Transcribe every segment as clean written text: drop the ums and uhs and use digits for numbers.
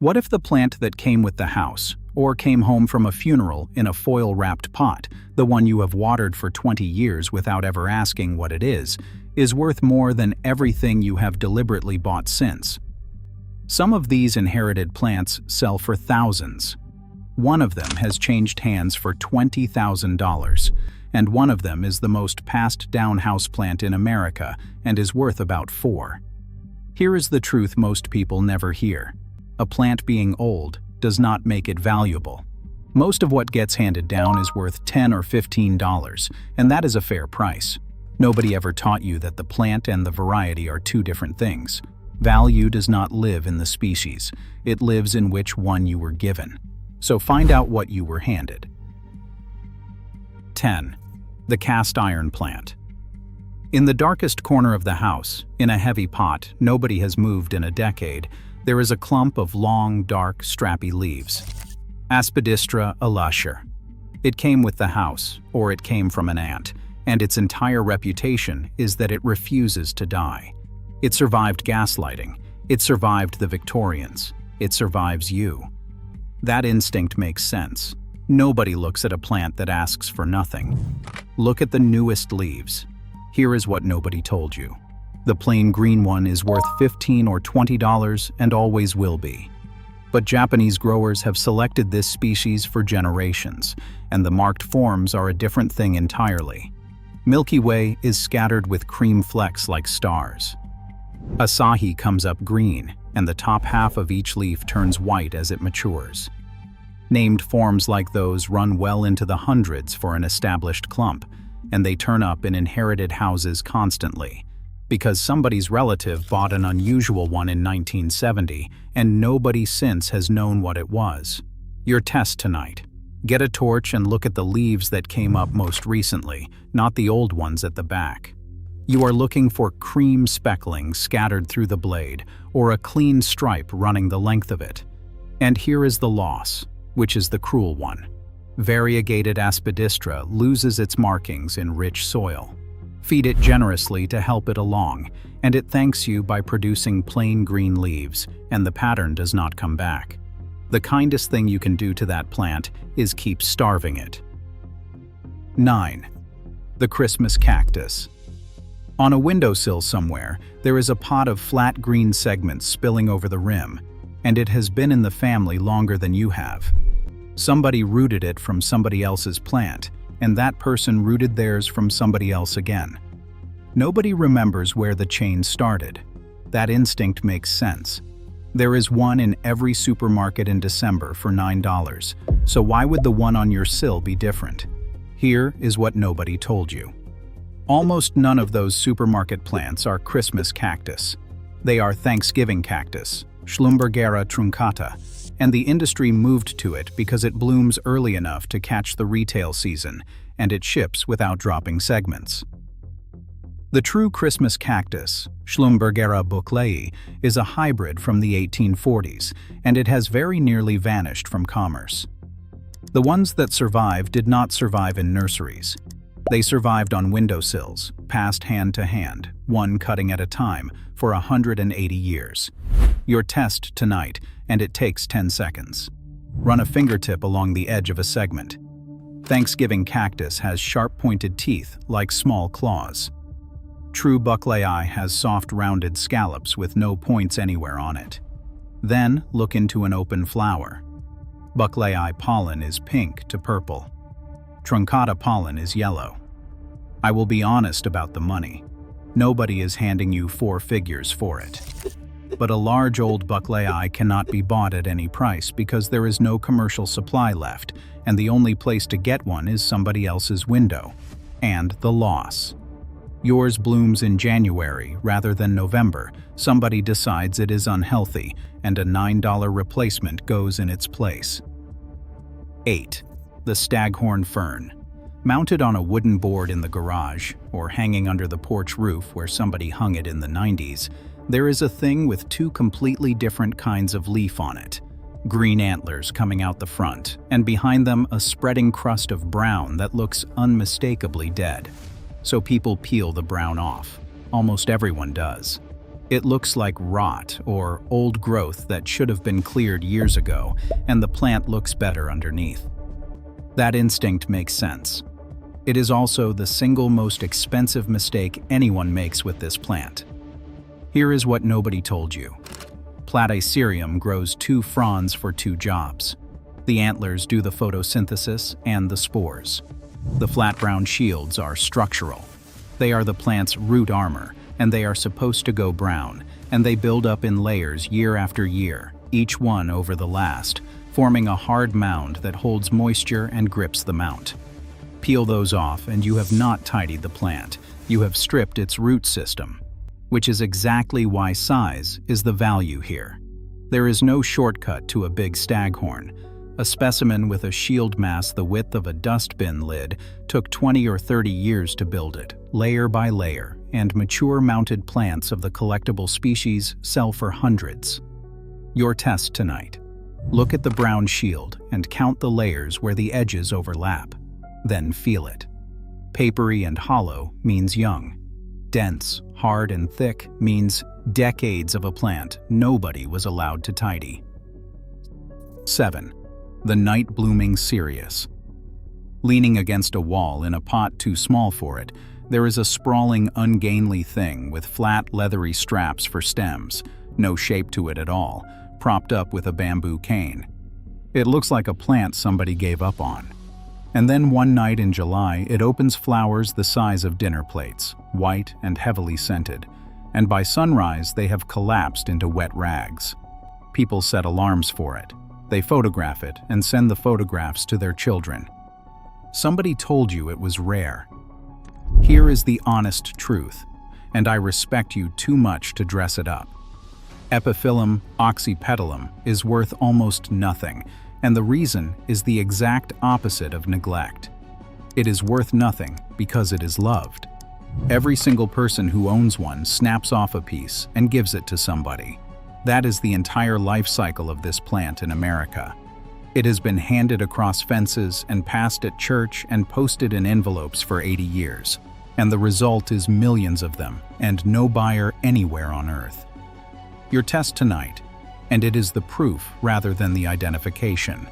What if the plant that came with the house, or came home from a funeral in a foil-wrapped pot, the one you have watered for 20 years without ever asking what it is worth more than everything you have deliberately bought since? Some of these inherited plants sell for thousands. One of them has changed hands for $20,000, and one of them is the most passed-down houseplant in America and is worth about $4,000. Here is the truth most people never hear. A plant being old does not make it valuable. Most of what gets handed down is worth $10 or $15, and that is a fair price. Nobody ever taught you that the plant and the variety are two different things. Value does not live in the species. It lives in which one you were given. So find out what you were handed. 10. The cast iron plant. In the darkest corner of the house, in a heavy pot nobody has moved in a decade, there is a clump of long, dark, strappy leaves. Aspidistra Alocasia. It came with the house, or it came from an ant, and its entire reputation is that it refuses to die. It survived gaslighting. It survived the Victorians. It survives you. That instinct makes sense. Nobody looks at a plant that asks for nothing. Look at the newest leaves. Here is what nobody told you. The plain green one is worth $15 or $20 and always will be. But Japanese growers have selected this species for generations, and the marked forms are a different thing entirely. Milky Way is scattered with cream flecks like stars. Asahi comes up green, and the top half of each leaf turns white as it matures. Named forms like those run well into the hundreds for an established clump, and they turn up in inherited houses constantly, because somebody's relative bought an unusual one in 1970, and nobody since has known what it was. Your test tonight. Get a torch and look at the leaves that came up most recently, not the old ones at the back. You are looking for cream speckling scattered through the blade, or a clean stripe running the length of it. And here is the loss, which is the cruel one. Variegated Aspidistra loses its markings in rich soil. Feed it generously to help it along, and it thanks you by producing plain green leaves, and the pattern does not come back. The kindest thing you can do to that plant is keep starving it. 9. The Christmas cactus. On a windowsill somewhere, there is a pot of flat green segments spilling over the rim, and it has been in the family longer than you have. Somebody rooted it from somebody else's plant, and that person rooted theirs from somebody else again. Nobody remembers where the chain started. That instinct makes sense. There is one in every supermarket in December for $9, so why would the one on your sill be different? Here is what nobody told you. Almost none of those supermarket plants are Christmas cactus. They are Thanksgiving cactus, Schlumbergera truncata, and the industry moved to it because it blooms early enough to catch the retail season, and it ships without dropping segments. The true Christmas cactus, Schlumbergera bucklei, is a hybrid from the 1840s, and it has very nearly vanished from commerce. The ones that survived did not survive in nurseries. They survived on windowsills, passed hand to hand, one cutting at a time, for 180 years. Your test tonight, and it takes 10 seconds. Run a fingertip along the edge of a segment. Thanksgiving cactus has sharp-pointed teeth like small claws. True bucklei has soft rounded scallops with no points anywhere on it. Then look into an open flower. Bucklei pollen is pink to purple. Truncata pollen is yellow. I will be honest about the money. Nobody is handing you 4 figures for it. But a large old bucklei cannot be bought at any price because there is no commercial supply left, and the only place to get one is somebody else's window. And the loss. Yours blooms in January rather than November. Somebody decides it is unhealthy, and a $9 replacement goes in its place. 8. The staghorn fern. Mounted on a wooden board in the garage, or hanging under the porch roof where somebody hung it in the 90s, there is a thing with 2 completely different kinds of leaf on it. Green antlers coming out the front, and behind them a spreading crust of brown that looks unmistakably dead. So people peel the brown off. Almost everyone does. It looks like rot or old growth that should have been cleared years ago, and the plant looks better underneath. That instinct makes sense. It is also the single most expensive mistake anyone makes with this plant. Here is what nobody told you. Platycerium grows 2 fronds for 2 jobs. The antlers do the photosynthesis and the spores. The flat brown shields are structural. They are the plant's root armor, and they are supposed to go brown, and they build up in layers year after year, each one over the last, forming a hard mound that holds moisture and grips the mount. Peel those off and you have not tidied the plant. You have stripped its root system, which is exactly why size is the value here. There is no shortcut to a big staghorn. A specimen with a shield mass the width of a dustbin lid took 20 or 30 years to build it, layer by layer, and mature mounted plants of the collectible species sell for hundreds. Your test tonight. Look at the brown shield and count the layers where the edges overlap. Then feel it. Papery and hollow means young. Dense, hard, and thick means decades of a plant nobody was allowed to tidy. 7. The night-blooming cereus. Leaning against a wall in a pot too small for it, there is a sprawling, ungainly thing with flat, leathery straps for stems, no shape to it at all, propped up with a bamboo cane. It looks like a plant somebody gave up on. And then one night in July, it opens flowers the size of dinner plates, white and heavily scented, and by sunrise they have collapsed into wet rags. People set alarms for it. They photograph it and send the photographs to their children. Somebody told you it was rare. Here is the honest truth, and I respect you too much to dress it up. Epiphyllum oxypetalum is worth almost nothing, and the reason is the exact opposite of neglect. It is worth nothing because it is loved. Every single person who owns one snaps off a piece and gives it to somebody. That is the entire life cycle of this plant in America. It has been handed across fences and passed at church and posted in envelopes for 80 years. And the result is millions of them and no buyer anywhere on earth. Your test tonight, and it is the proof rather than the identification.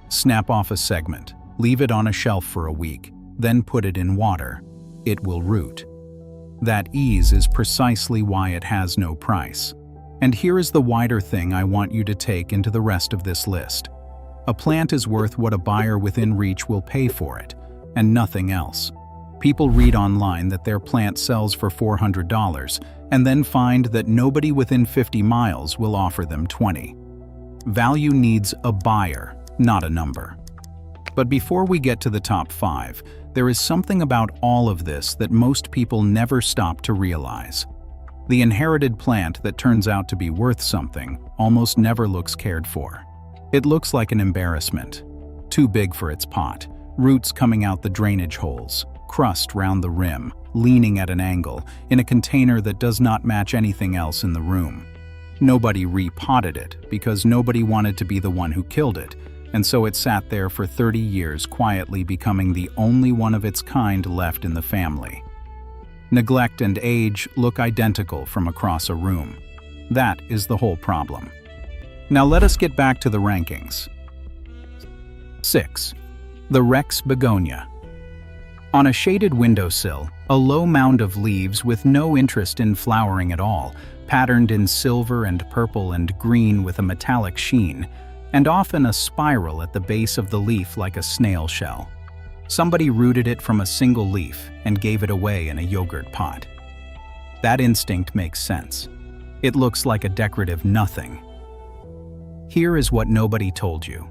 Snap off a segment, leave it on a shelf for a week, then put it in water. It will root. That ease is precisely why it has no price. And here is the wider thing I want you to take into the rest of this list. A plant is worth what a buyer within reach will pay for it, and nothing else. People read online that their plant sells for $400, and then find that nobody within 50 miles will offer them $20. Value needs a buyer, not a number. But before we get to the top 5, there is something about all of this that most people never stop to realize. The inherited plant that turns out to be worth something almost never looks cared for. It looks like an embarrassment. Too big for its pot, roots coming out the drainage holes, crust round the rim, leaning at an angle, in a container that does not match anything else in the room. Nobody repotted it because nobody wanted to be the one who killed it, and so it sat there for 30 years quietly becoming the only one of its kind left in the family. Neglect and age look identical from across a room. That is the whole problem. Now let us get back to the rankings. 6. The Rex begonia. On a shaded windowsill, a low mound of leaves with no interest in flowering at all, patterned in silver and purple and green with a metallic sheen, and often a spiral at the base of the leaf like a snail shell. Somebody rooted it from a single leaf and gave it away in a yogurt pot. That instinct makes sense. It looks like a decorative nothing. Here is what nobody told you.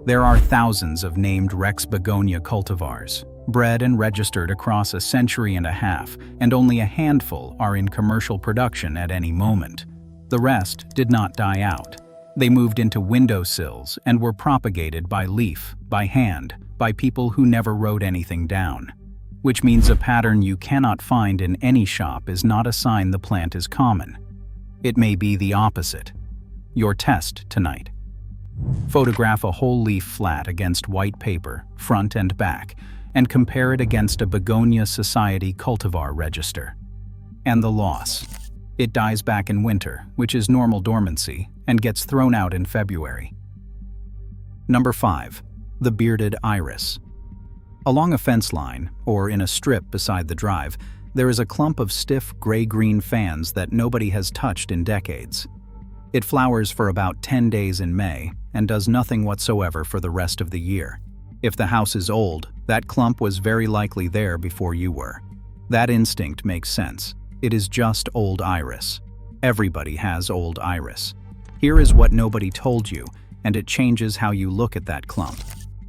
There are thousands of named Rex begonia cultivars, bred and registered across a century and a half, and only a handful are in commercial production at any moment. The rest did not die out. They moved into windowsills and were propagated by leaf, by hand, by people who never wrote anything down. Which means a pattern you cannot find in any shop is not a sign the plant is common. It may be the opposite. Your test tonight. Photograph a whole leaf flat against white paper, front and back, and compare it against a Begonia Society cultivar register. And the loss. It dies back in winter, which is normal dormancy, and gets thrown out in February. Number 5. The bearded iris. Along a fence line, or in a strip beside the drive, there is a clump of stiff gray-green fans that nobody has touched in decades. It flowers for about 10 days in May and does nothing whatsoever for the rest of the year. If the house is old, that clump was very likely there before you were. That instinct makes sense. It is just old iris. Everybody has old iris. Here is what nobody told you, and it changes how you look at that clump.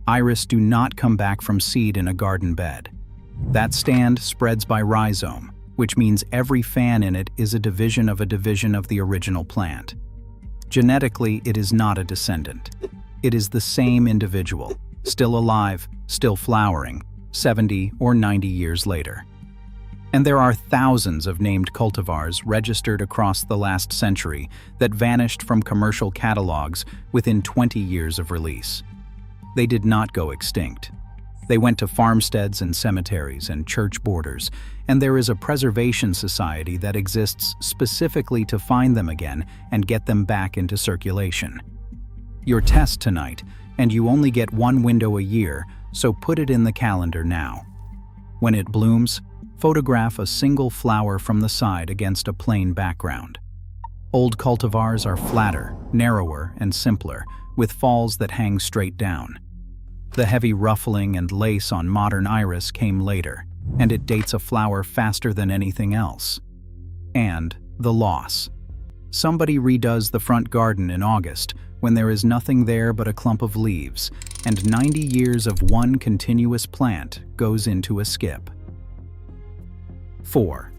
Iris do not come back from seed in a garden bed. That stand spreads by rhizome, which means every fan in it is a division of the original plant. Genetically, it is not a descendant. It is the same individual, still alive, still flowering, 70 or 90 years later. And there are thousands of named cultivars registered across the last century that vanished from commercial catalogs within 20 years of release. They did not go extinct. They went to farmsteads and cemeteries and church borders, and there is a preservation society that exists specifically to find them again and get them back into circulation. Your test tonight, and you only get one window a year, so put it in the calendar now. When it blooms, photograph a single flower from the side against a plain background. Old cultivars are flatter, narrower, and simpler, with falls that hang straight down. The heavy ruffling and lace on modern iris came later, and it dates a flower faster than anything else. And the loss. Somebody redoes the front garden in August when there is nothing there but a clump of leaves, and 90 years of one continuous plant goes into a skip. 4.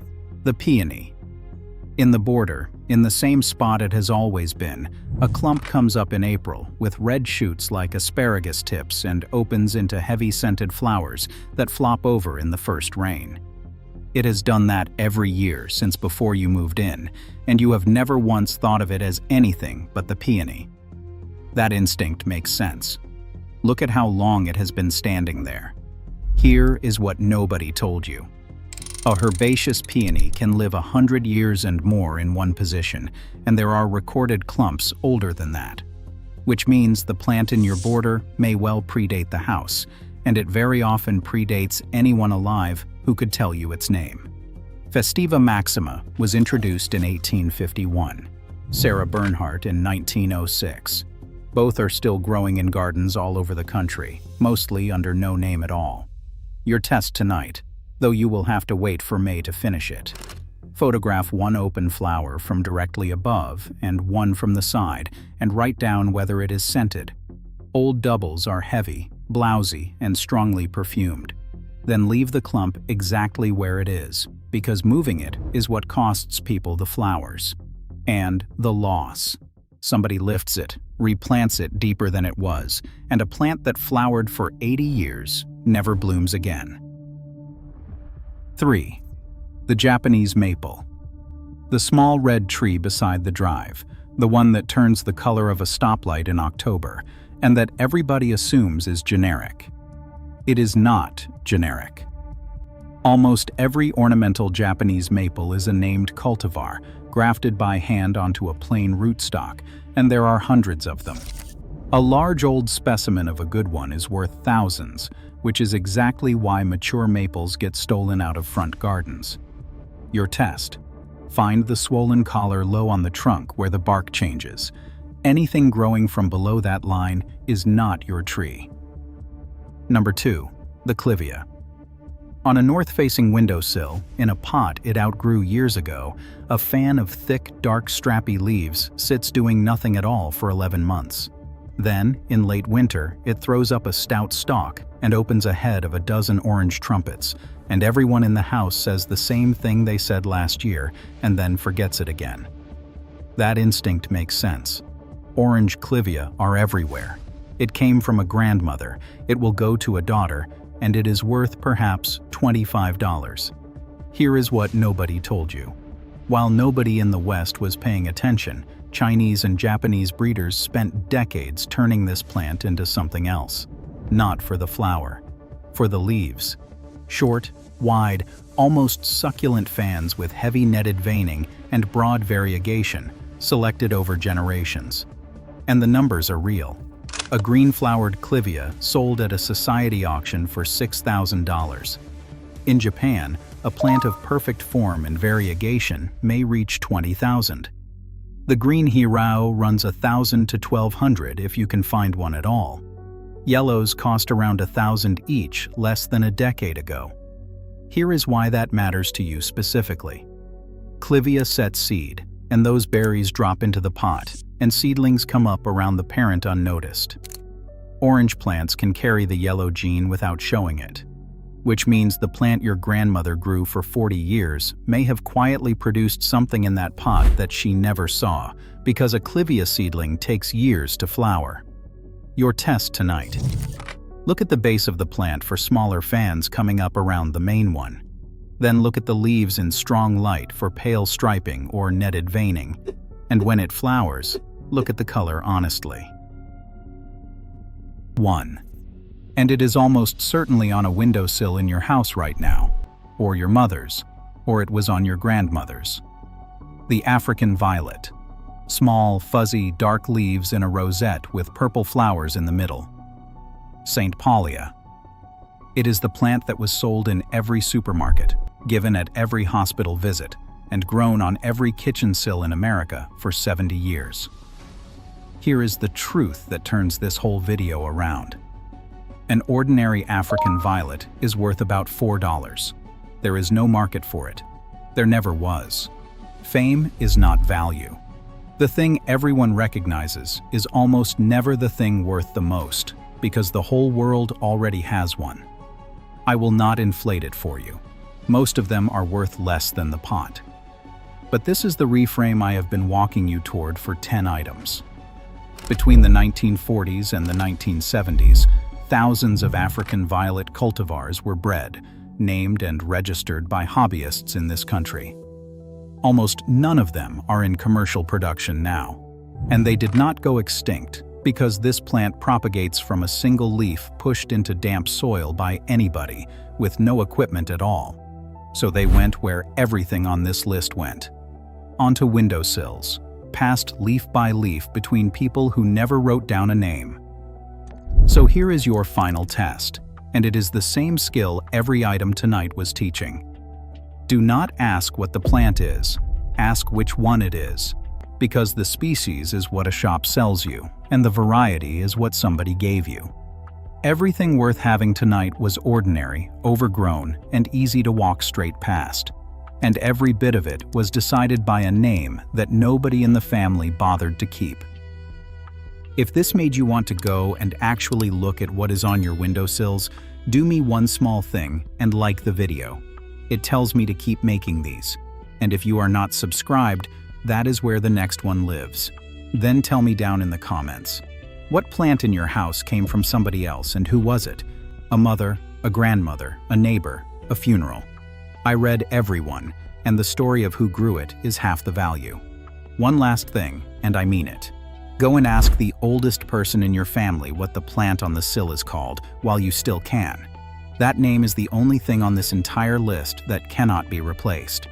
The peony. In the border, in the same spot it has always been, a clump comes up in April with red shoots like asparagus tips and opens into heavy scented flowers that flop over in the first rain. It has done that every year since before you moved in, and you have never once thought of it as anything but the peony. That instinct makes sense. Look at how long it has been standing there. Here is what nobody told you. A herbaceous peony can live 100 years and more in one position, and there are recorded clumps older than that. Which means the plant in your border may well predate the house, and it very often predates anyone alive who could tell you its name. Festiva maxima was introduced in 1851, Sarah Bernhardt in 1906. Both are still growing in gardens all over the country, mostly under no name at all. Your test tonight, though you will have to wait for May to finish it. Photograph one open flower from directly above and one from the side, and write down whether it is scented. Old doubles are heavy, blousy, and strongly perfumed. Then leave the clump exactly where it is, because moving it is what costs people the flowers. And the loss. Somebody lifts it, replants it deeper than it was, and a plant that flowered for 80 years never blooms again. 3. The Japanese maple. The small red tree beside the drive, the one that turns the color of a stoplight in October, and that everybody assumes is generic. It is not generic. Almost every ornamental Japanese maple is a named cultivar, grafted by hand onto a plain rootstock, and there are hundreds of them. A large old specimen of a good one is worth thousands, which is exactly why mature maples get stolen out of front gardens. Your test. Find the swollen collar low on the trunk where the bark changes. Anything growing from below that line is not your tree. Number 2. The clivia. On a north-facing windowsill, in a pot it outgrew years ago, a fan of thick, dark, strappy leaves sits doing nothing at all for 11 months. Then, in late winter, it throws up a stout stalk and opens a head of a dozen orange trumpets, and everyone in the house says the same thing they said last year and then forgets it again. That instinct makes sense. Orange clivia are everywhere. It came from a grandmother, it will go to a daughter, and it is worth perhaps $25. Here is what nobody told you. While nobody in the West was paying attention, Chinese and Japanese breeders spent decades turning this plant into something else. Not for the flower, for the leaves. Short, wide, almost succulent fans with heavy netted veining and broad variegation, selected over generations. And the numbers are real. A green-flowered clivia sold at a society auction for $6,000. In Japan, a plant of perfect form and variegation may reach $20,000. The green hirao runs $1,000 to $1,200 if you can find one at all. Yellows cost around $1,000 each less than a decade ago. Here is why that matters to you specifically. Clivia sets seed, and those berries drop into the pot, and seedlings come up around the parent unnoticed. Orange plants can carry the yellow gene without showing it, which means the plant your grandmother grew for 40 years may have quietly produced something in that pot that she never saw, because a clivia seedling takes years to flower. Your test tonight. Look at the base of the plant for smaller fans coming up around the main one. Then look at the leaves in strong light for pale striping or netted veining. And when it flowers, look at the color honestly. 1. And it is almost certainly on a windowsill in your house right now, or your mother's, or it was on your grandmother's. The African violet. Small, fuzzy, dark leaves in a rosette with purple flowers in the middle. St. Paulia. It is the plant that was sold in every supermarket, given at every hospital visit, and grown on every kitchen sill in America for 70 years. Here is the truth that turns this whole video around. An ordinary African violet is worth about $4. There is no market for it. There never was. Fame is not value. The thing everyone recognizes is almost never the thing worth the most, because the whole world already has one. I will not inflate it for you. Most of them are worth less than the pot. But this is the reframe I have been walking you toward for 10 items. Between the 1940s and the 1970s, thousands of African violet cultivars were bred, named and registered by hobbyists in this country. Almost none of them are in commercial production now, and they did not go extinct because this plant propagates from a single leaf pushed into damp soil by anybody with no equipment at all. So they went where everything on this list went. Onto windowsills, passed leaf by leaf between people who never wrote down a name. So here is your final test, and it is the same skill every item tonight was teaching. Do not ask what the plant is, ask which one it is, because the species is what a shop sells you, and the variety is what somebody gave you. Everything worth having tonight was ordinary, overgrown, and easy to walk straight past. And every bit of it was decided by a name that nobody in the family bothered to keep. If this made you want to go and actually look at what is on your windowsills, do me one small thing and like the video. It tells me to keep making these. And if you are not subscribed, that is where the next one lives. Then tell me down in the comments. What plant in your house came from somebody else, and who was it? A mother, a grandmother, a neighbor, a funeral. I read everyone, and the story of who grew it is half the value. One last thing, and I mean it. Go and ask the oldest person in your family what the plant on the sill is called while you still can. That name is the only thing on this entire list that cannot be replaced.